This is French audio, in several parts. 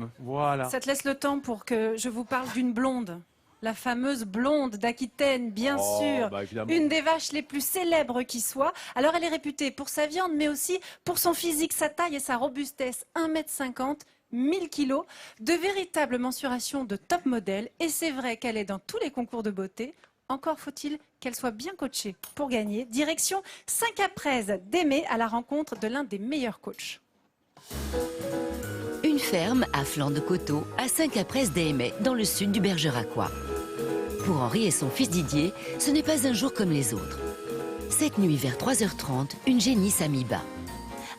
ferme. Voilà. Ça te laisse le temps pour que je vous parle d'une blonde. La fameuse blonde d'Aquitaine, bien sûr. Bah, évidemment. Une des vaches les plus célèbres qui soit. Alors, elle est réputée pour sa viande, mais aussi pour son physique, sa taille et sa robustesse. 1,50 m, 1000 kg, de véritables mensurations de top modèle. Et c'est vrai qu'elle est dans tous les concours de beauté. Encore faut-il qu'elle soit bien coachée pour gagner. Direction Saint-Caprez d'Aimé à la rencontre de l'un des meilleurs coachs. Une ferme à flanc de coteau à Saint-Caprez-d'Aimé, dans le sud du Bergeracois. Pour Henri et son fils Didier, ce n'est pas un jour comme les autres. Cette nuit, vers 3h30, une génisse a mis bas.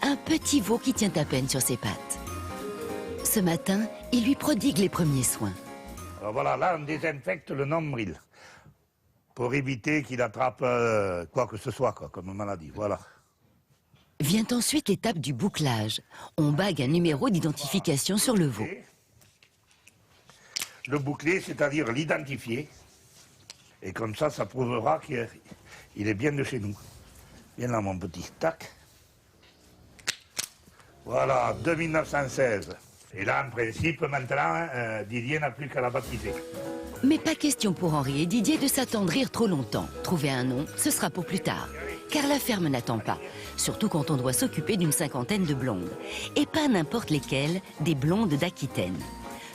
Un petit veau qui tient à peine sur ses pattes. Ce matin, il lui prodigue les premiers soins. Alors voilà, là on désinfecte le nombril pour éviter qu'il attrape quoi que ce soit comme maladie. Voilà. Vient ensuite l'étape du bouclage. On bague un numéro d'identification sur le veau. Le boucler, c'est-à-dire l'identifier. Et comme ça prouvera qu'il est bien de chez nous. Viens là, mon petit. Tac. Voilà, 2916. Et là, en principe, maintenant, Didier n'a plus qu'à la baptiser. Mais pas question pour Henri et Didier de s'attendrir trop longtemps. Trouver un nom, ce sera pour plus tard. Car la ferme n'attend pas. Surtout quand on doit s'occuper d'une cinquantaine de blondes. Et pas n'importe lesquelles, des blondes d'Aquitaine.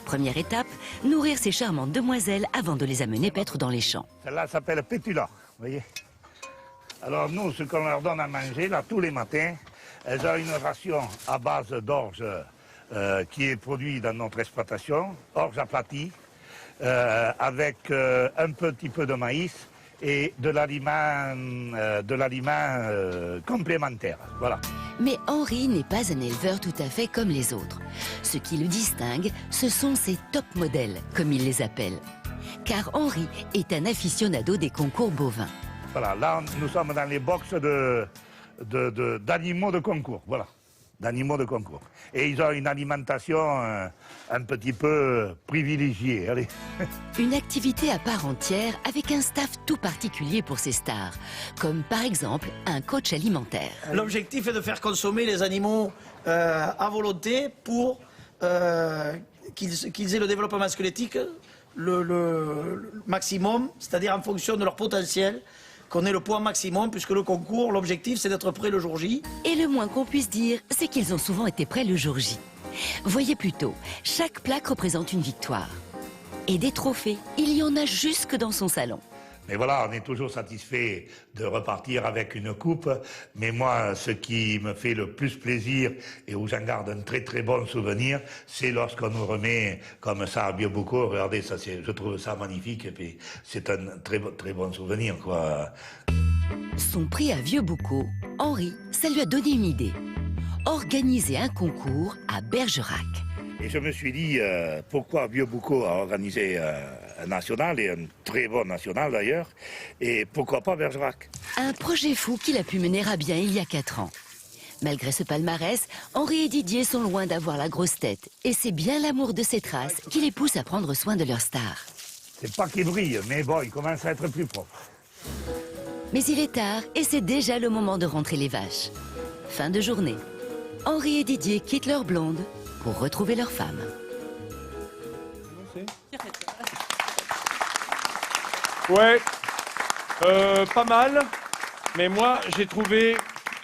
Première étape, nourrir ces charmantes demoiselles avant de les amener paître dans les champs. Celle-là s'appelle Pétula, vous voyez. Alors nous, ce qu'on leur donne à manger, là, tous les matins, elles ont une ration à base d'orge qui est produite dans notre exploitation, orge aplatie, avec un petit peu de maïs et de l'aliment complémentaire. Voilà. Mais Henri n'est pas un éleveur tout à fait comme les autres. Ce qui le distingue, ce sont ses top modèles, comme il les appelle. Car Henri est un aficionado des concours bovins. Voilà, là nous sommes dans les boxes d'animaux de concours, voilà, d'animaux de concours. Et ils ont une alimentation un petit peu privilégiée, allez. Une activité à part entière avec un staff tout particulier pour ces stars, comme par exemple un coach alimentaire. L'objectif est de faire consommer les animaux à volonté pour qu'ils aient le développement squelettique le maximum, c'est-à-dire en fonction de leur potentiel, qu'on ait le poids maximum, puisque le concours, l'objectif, c'est d'être prêt le jour J. Et le moins qu'on puisse dire, c'est qu'ils ont souvent été prêts le jour J. Voyez plutôt, chaque plaque représente une victoire. Et des trophées, il y en a jusque dans son salon. Mais voilà, on est toujours satisfait de repartir avec une coupe. Mais moi, ce qui me fait le plus plaisir et où j'en garde un très très bon souvenir, c'est lorsqu'on nous remet comme ça à Biobouco. Regardez, ça, je trouve ça magnifique et puis c'est un très bon souvenir, quoi. Son prix à Vieux-Boucau, Henri, ça lui a donné une idée. Organiser un concours à Bergerac. Et je me suis dit, pourquoi Biobouco a organisé un national, et un très bon national d'ailleurs, et pourquoi pas Bergerac? Un projet fou qu'il a pu mener à bien il y a 4 ans. Malgré ce palmarès, Henri et Didier sont loin d'avoir la grosse tête. Et c'est bien l'amour de cette race qui les pousse à prendre soin de leur star. C'est pas qu'il brille, mais bon, il commence à être plus propre. Mais il est tard et c'est déjà le moment de rentrer les vaches. Fin de journée. Henri et Didier quittent leur blonde pour retrouver leur femme. Ouais, pas mal. Mais moi, j'ai trouvé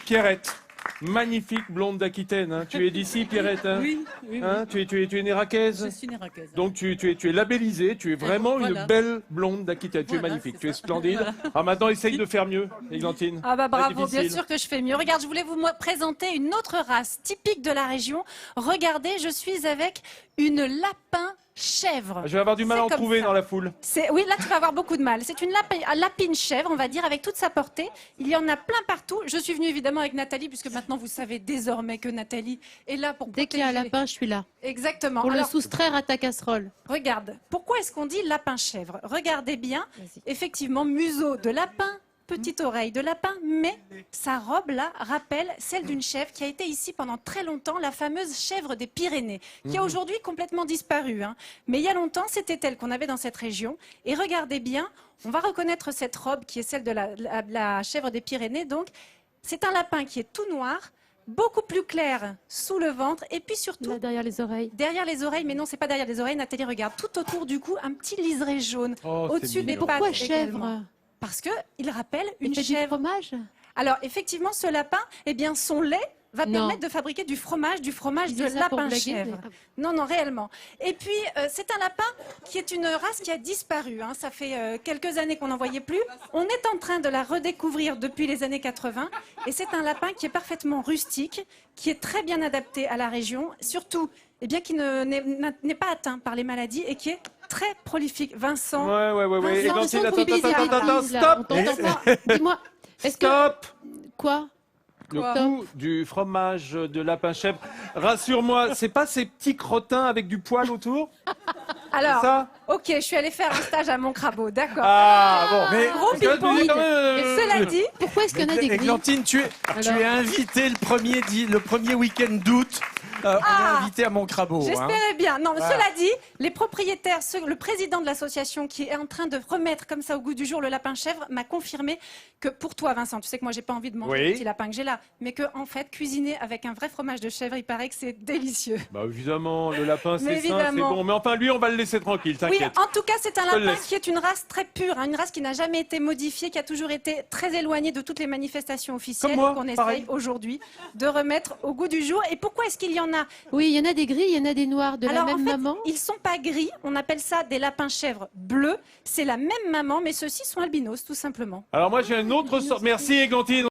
Pierrette. Magnifique blonde d'Aquitaine. Hein. Tu es d'ici, Pierrette, hein? Oui. Hein, tu es néracaise? Je suis néracaise. Donc tu es labellisée, tu es vraiment voilà. une belle blonde d'Aquitaine. Tu es Voilà, magnifique, c'est tu es ça. splendide. Voilà. Ah, maintenant, essaye de faire mieux, Églantine. Ah bah Pas bravo, bien difficile. sûr que je fais mieux. Regarde, je voulais vous présenter une autre race typique de la région. Regardez, je suis avec une lapin chèvre. Je vais avoir du mal à en C'est comme trouver ça. dans la foule. Oui, là tu vas avoir beaucoup de mal. C'est une lapine chèvre, on va dire, avec toute sa portée. Il y en a plein partout. Je suis venue évidemment avec Nathalie, puisque maintenant vous savez désormais que Nathalie est là pour Dès qu'il y a un protéger. lapin, je suis là. Exactement. Pour le Alors, soustraire à ta casserole. regarde, pourquoi est-ce qu'on dit lapin chèvre? Regardez bien, Vas-y. effectivement, museau de lapin, petite oreille de lapin, mais sa robe là rappelle celle d'une chèvre qui a été ici pendant très longtemps, la fameuse chèvre des Pyrénées, qui a aujourd'hui complètement disparu. Hein. Mais il y a longtemps, c'était elle qu'on avait dans cette région. Et regardez bien, on va reconnaître cette robe qui est celle de la chèvre des Pyrénées. Donc, c'est un lapin qui est tout noir, beaucoup plus clair sous le ventre et puis surtout Là, derrière les oreilles. derrière les oreilles, mais non, c'est pas derrière les oreilles, Nathalie, regarde, tout autour du cou, un petit liseré jaune, Oh, c'est au-dessus des mignon. pattes. Pourquoi également. chèvre? Parce que il rappelle Il une fait du chèvre. fromage? Alors effectivement, ce lapin, eh bien, son lait va Non. permettre de fabriquer du fromage Il de dit ça pour lapin blaguer, chèvre. mais- Non, non, réellement. Et puis, c'est un lapin qui est une race qui a disparu. Hein. Ça fait quelques années qu'on n'en voyait plus. On est en train de la redécouvrir depuis les années 80. Et c'est un lapin qui est parfaitement rustique, qui est très bien adapté à la région, surtout eh bien, qui n'est pas atteint par les maladies et qui est très prolifique. Vincent, Ouais. Vincent, Églantine, Vincent, attends, Bise, attends, Bise, là, stop. on t'entend pas. Dis-moi, est-ce que... Stop. Quoi? Le Quoi coup du fromage de lapin chèvre. Rassure-moi, c'est pas ces petits crottins avec du poil autour? alors, Ça? ok, je suis allée faire un stage à Montcrabeau, d'accord. Ah bon, Mais Gros parce que là, je me dis quand même, Et cela dit, Pourquoi est-ce qu'il y en a des grilles? Églantine, tu es invité le premier week-end d'août. On est invité à Montcrabeau. j'espérais bien. Non, mais Voilà. cela dit, les propriétaires, le président de l'association qui est en train de remettre comme ça au goût du jour le lapin chèvre m'a confirmé que pour toi, Vincent, tu sais que moi j'ai pas envie de manger Oui. le petit lapin que j'ai là, mais que en fait cuisiner avec un vrai fromage de chèvre, il paraît que c'est délicieux. Bah évidemment, le lapin Mais c'est sain, c'est évidemment. bon. Mais enfin lui, on va le laisser tranquille, Oui, t'inquiète. en tout cas, c'est un Je le lapin laisse. qui est une race très pure, hein, une race qui n'a jamais été modifiée, qui a toujours été très éloignée de toutes les manifestations officielles Comme moi, qu'on pareil. essaye aujourd'hui de remettre au goût du jour. Et pourquoi est-ce qu'il y en a? Oui, il y en a des gris, il y en a des noirs de Alors, la en même fait, maman. ils sont pas gris, on appelle ça des lapins chèvres bleus. C'est la même maman, mais ceux-ci sont albinos, tout simplement. Alors moi j'ai une autre sorte. Merci Églantine.